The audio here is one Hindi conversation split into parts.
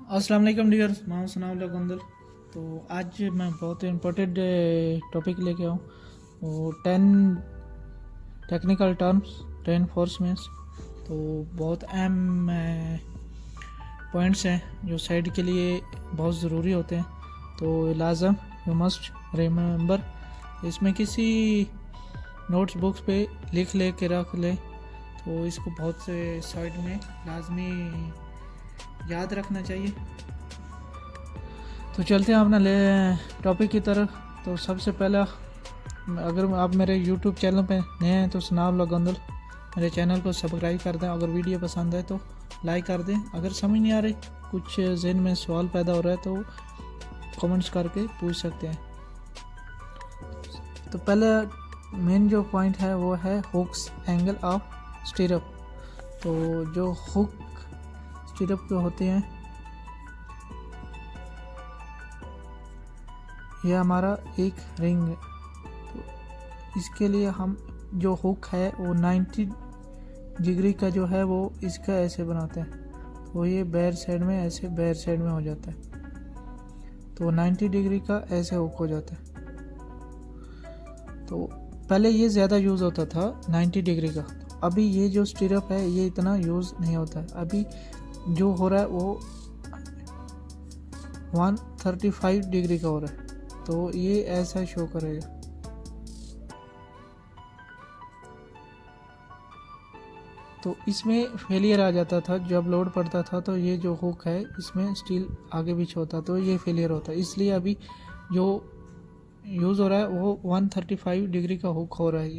अस्सलाम वालेकुम डियर्स, मैं सनाउल्लाह गोंदल। तो आज मैं बहुत इम्पोर्टेंट टॉपिक लेके आऊँ। वो 10 टेक्निकल टर्म्स रेनफोर्समेंट्स। तो बहुत अहम पॉइंट्स हैं जो साइड के लिए बहुत ज़रूरी होते हैं। तो लाजम यू मस्ट रिमेंबर। इसमें किसी नोट्स बुक्स पे लिख ले के रख ले, तो इसको बहुत से साइड में लाजमी याद रखना चाहिए। तो चलते हैं अपना ले टॉपिक की तरफ। तो सबसे पहला, अगर आप मेरे यूट्यूब चैनल पे नए हैं तो सनाउल्लाह गोंदल, मेरे चैनल को सब्सक्राइब कर दें। अगर वीडियो पसंद है तो लाइक कर दें। अगर समझ नहीं आ रही, कुछ जहन में सवाल पैदा हो रहा है, तो कमेंट्स करके पूछ सकते हैं। तो पहले मेन जो पॉइंट है वो है हुक्स एंगल ऑफ स्टीरअप। तो जो हुक स्टीरअप के होते हैं, यह हमारा एक रिंग है। तो इसके लिए हम जो हुक है वो 90 डिग्री का जो है वो इसका ऐसे बनाते हैं, तो ये बैर साइड में ऐसे बैर साइड में हो जाता है। तो 90 डिग्री का ऐसे हुक हो जाता है। तो पहले ये ज़्यादा यूज़ होता था 90 डिग्री का। अभी ये जो स्टीरअप है ये इतना यूज़ नहीं होता है। अभी जो हो रहा है वो 135 डिग्री का हो रहा है। तो ये ऐसा शो करेगा। तो इसमें फेलियर आ जाता था जब लोड पड़ता था, तो ये जो हुक है इसमें स्टील आगे पीछे होता, तो ये फेलियर होता है। इसलिए अभी जो यूज़ हो रहा है वो 135 डिग्री का हुक हो रहा है।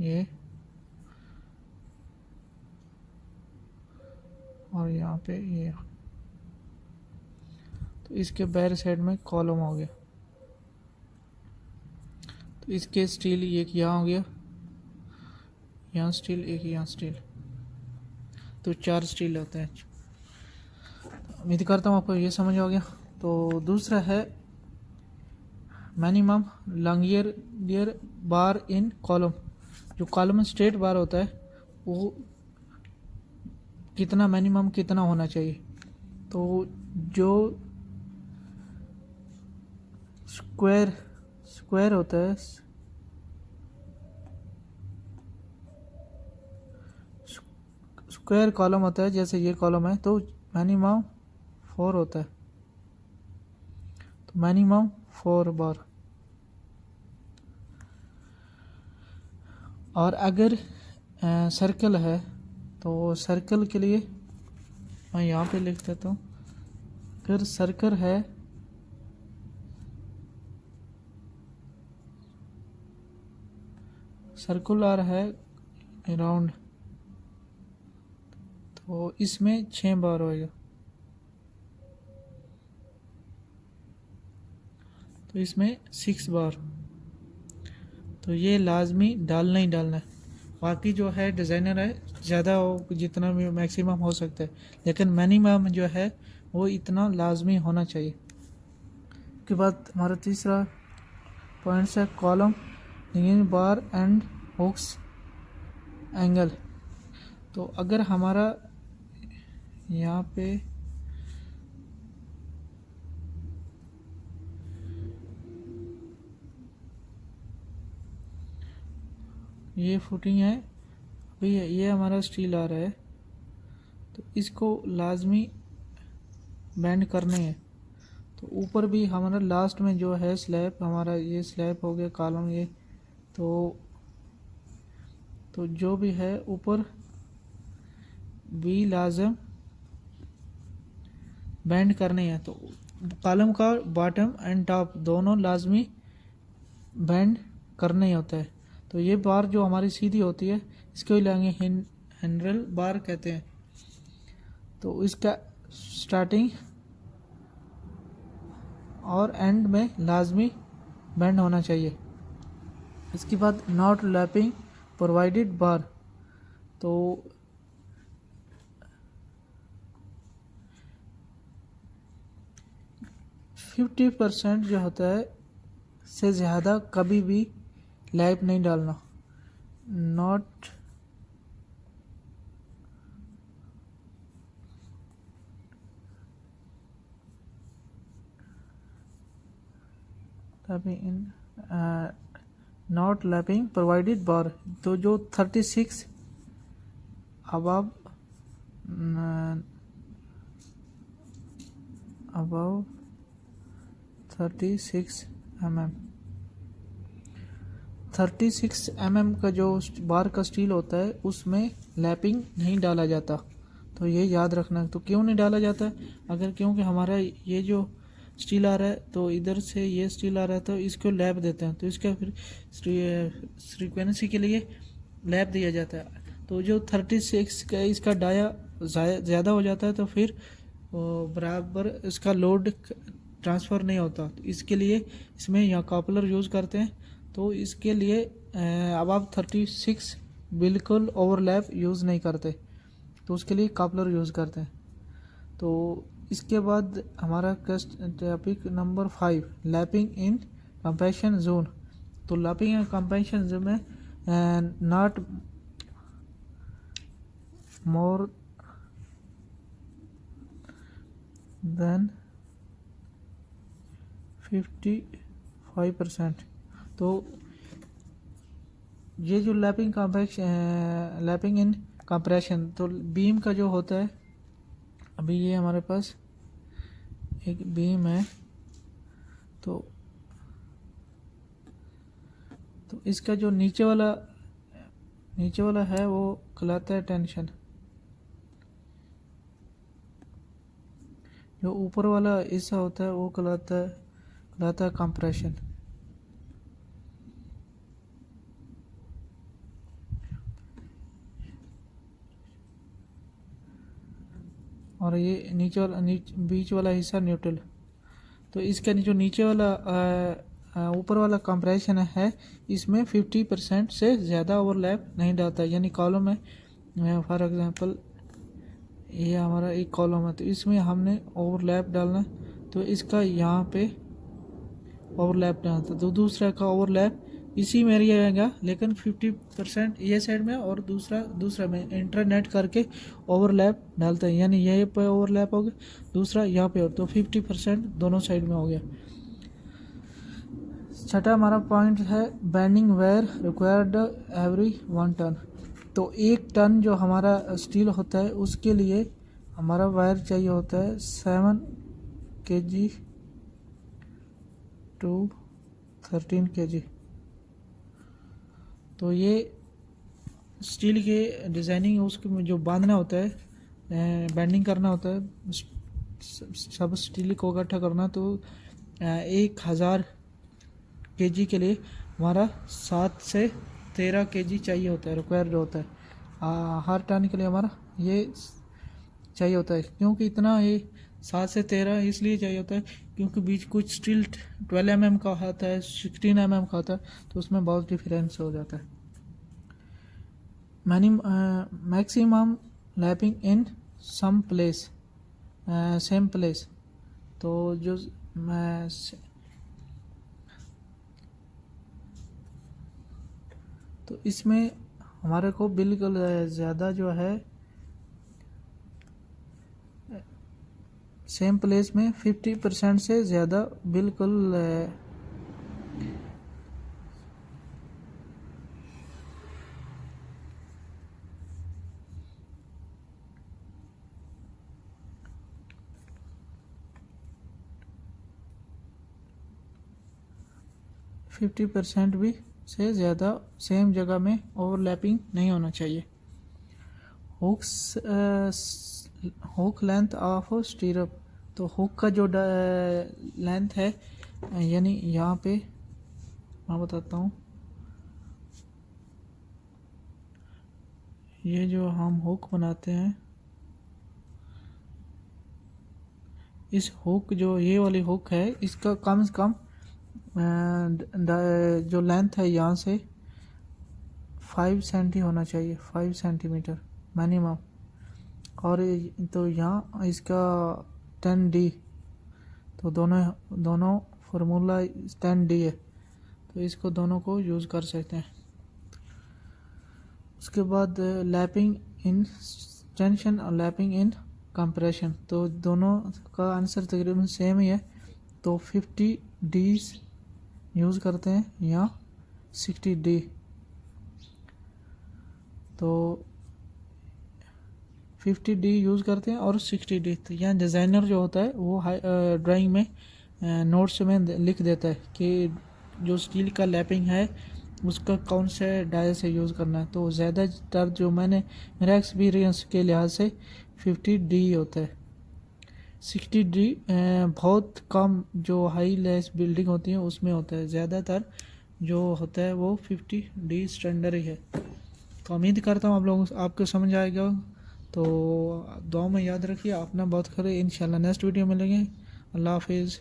ये और यहाँ पे ये, तो इसके बैर साइड में कॉलम हो गया। तो इसके स्टील एक यहाँ हो गया, यहाँ स्टील एक, यहाँ स्टील, तो 4 स्टील होते हैं। उम्मीद करता हूँ आपको ये समझ आ गया। तो दूसरा है मिनिमम लॉन्गियर बार इन कॉलम। जो कॉलम में स्ट्रेट बार होता है वो कितना मिनिमम कितना होना चाहिए। तो जो स्क्वायर होता है, स्क्वायर कॉलम होता है, जैसे ये कॉलम है, तो मिनिमम 4 होता है। तो मिनिमम 4 बार। और अगर सर्कल है तो सर्कल के लिए मैं यहाँ पे लिख देता हूँ। अगर सर्कल है सर्कुलर है राउंड, तो इसमें 6 बार होएगा। तो इसमें 6 बार। तो ये लाजमी डालना ही डालना है। बाकी जो है डिज़ाइनर है ज़्यादा हो, जितना भी मैक्सिमम हो सकता है, लेकिन मिनिमम जो है वो इतना लाजमी होना चाहिए। उसके बाद हमारा तीसरा पॉइंट्स है column linear bar and hooks angle. तो अगर हमारा यहाँ पे ये फुटिंग है, अभी ये हमारा स्टील आ रहा है, तो इसको लाजमी बेंड करने हैं। तो ऊपर भी हमारा लास्ट में जो है स्लैब, हमारा ये स्लैब हो गया कॉलम ये, तो जो भी है ऊपर भी लाजम बेंड करने हैं। तो कॉलम का बॉटम एंड टॉप दोनों लाजमी बेंड करना ही होता है। तो ये बार जो हमारी सीधी होती है इसको लेंगे हैंडल बार कहते हैं। तो इसका स्टार्टिंग और एंड में लाजमी बेंड होना चाहिए। इसके बाद नॉट लैपिंग प्रोवाइडेड बार। तो 50% जो होता है से ज़्यादा कभी भी लैप नहीं डालना। Not lapping in not lapping provided bar, तो जो 36 अबव अबव 36 mm 36 mm का जो बार का स्टील होता है उसमें लैपिंग नहीं डाला जाता। तो ये याद रखना। तो क्यों नहीं डाला जाता है? अगर क्योंकि हमारा ये जो स्टील आ रहा है तो इधर से ये स्टील आ रहा है तो इसको लैप देते हैं, तो इसका फिर फ्रीक्वेंसी के लिए लैप दिया जाता है। तो जो 36 का इसका डाया ज़्यादा हो जाता है तो फिर बराबर इसका लोड ट्रांसफ़र नहीं होता। तो इसके लिए इसमें यहाँ कॉपलर यूज़ करते हैं। तो इसके लिए अब आप 36 बिल्कुल ओवरलैप यूज़ नहीं करते, तो उसके लिए कॉपलर यूज़ करते हैं। तो इसके बाद हमारा टॉपिक नंबर 5, लैपिंग इन कंप्रेशन जोन। तो लैपिंग इन कंप्रेशन जोन में नॉट मोर देन 55%। तो ये जो लैपिंग इन कंप्रेशन, तो बीम का जो होता है, अभी ये हमारे पास एक बीम है, तो इसका जो नीचे वाला है वो कहलाता है टेंशन, जो ऊपर वाला हिस्सा होता है वो कहलाता है कंप्रेशन। और ये बीच वाला हिस्सा न्यूट्रल। तो इसका जो नीचे वाला ऊपर वाला कंप्रेशन है, इसमें 50% से ज़्यादा ओवरलैप नहीं डालता। यानी कॉलम है, फॉर एग्जांपल ये हमारा एक कॉलम है, तो इसमें हमने ओवरलैप डालना, तो इसका यहाँ पे ओवरलैप डालता, तो दूसरा का ओवरलैप इसी में रहेगा, लेकिन 50% ये साइड में और दूसरा में इंटरनेट करके ओवरलैप डालते हैं। यानी यहीं पे ओवरलैप हो गया, दूसरा यहाँ पे, और तो 50% दोनों साइड में हो गया। छठा हमारा पॉइंट है bending where required every 1 ton. तो 1 टन जो हमारा स्टील होता है उसके लिए हमारा वायर चाहिए होता है 7 kg टू 13 kg। तो ये स्टील के डिज़ाइनिंग, उसको जो बांधना होता है, बेंडिंग करना होता है, सब स्टील को इकट्ठा करना, तो 1000 kg के लिए हमारा 7 से 13 kg चाहिए होता है, रिक्वायर्ड होता है। हर टन के लिए हमारा ये चाहिए होता है। क्योंकि इतना ये 7 से 13 इसलिए चाहिए होता है क्योंकि बीच कुछ स्टील 12 mm का आता है, 16 mm का आता है, तो उसमें बहुत डिफरेंस हो जाता है। मैक्सिमम लैपिंग इन सम प्लेस सेम प्लेस। तो जो तो इसमें हमारे को बिल्कुल ज़्यादा जो है सेम प्लेस में 50% से ज़्यादा बिल्कुल 50% भी से ज़्यादा सेम जगह में ओवरलैपिंग नहीं होना चाहिए। Hook length of स्टीरअप। तो हुक का जो लेंथ है, यानी यहाँ पे मैं बताता हूँ, ये जो हम हुक बनाते हैं, इस हुक जो ये वाली हुक है, इसका कम से कम जो लेंथ है यहाँ से 5 सेंटी होना चाहिए, 5 सेंटीमीटर मिनिमम। और तो यहाँ इसका 10D, तो दोनों फार्मूला 10D है, तो इसको दोनों को यूज़ कर सकते हैं। उसके बाद लैपिंग इन टेंशन और लैपिंग इन कंप्रेशन, तो दोनों का आंसर तकरीबन सेम ही है। तो 50 Ds यूज़ करते हैं या 60D। तो 50D यूज़ करते हैं और 60D। तो यहाँ डिज़ाइनर जो होता है वो ड्राइंग में नोट्स में लिख देता है कि जो स्टील का लैपिंग है उसका कौन से डायल से यूज़ करना है। तो ज़्यादातर जो मेरा एक्सपीरियंस के लिहाज से 50D होता है। 60D बहुत कम जो हाई लेस बिल्डिंग होती है उसमें होता है, ज़्यादातर जो होता है वो 50D स्टैंडर्ड ही है। तो उम्मीद करता हूँ आप लोगों आपको समझ आएगा। तो दुआ में याद रखिए, अपना बहुत करें। इंशाल्लाह नेक्स्ट वीडियो मिलेंगे। अल्लाह हाफिज़।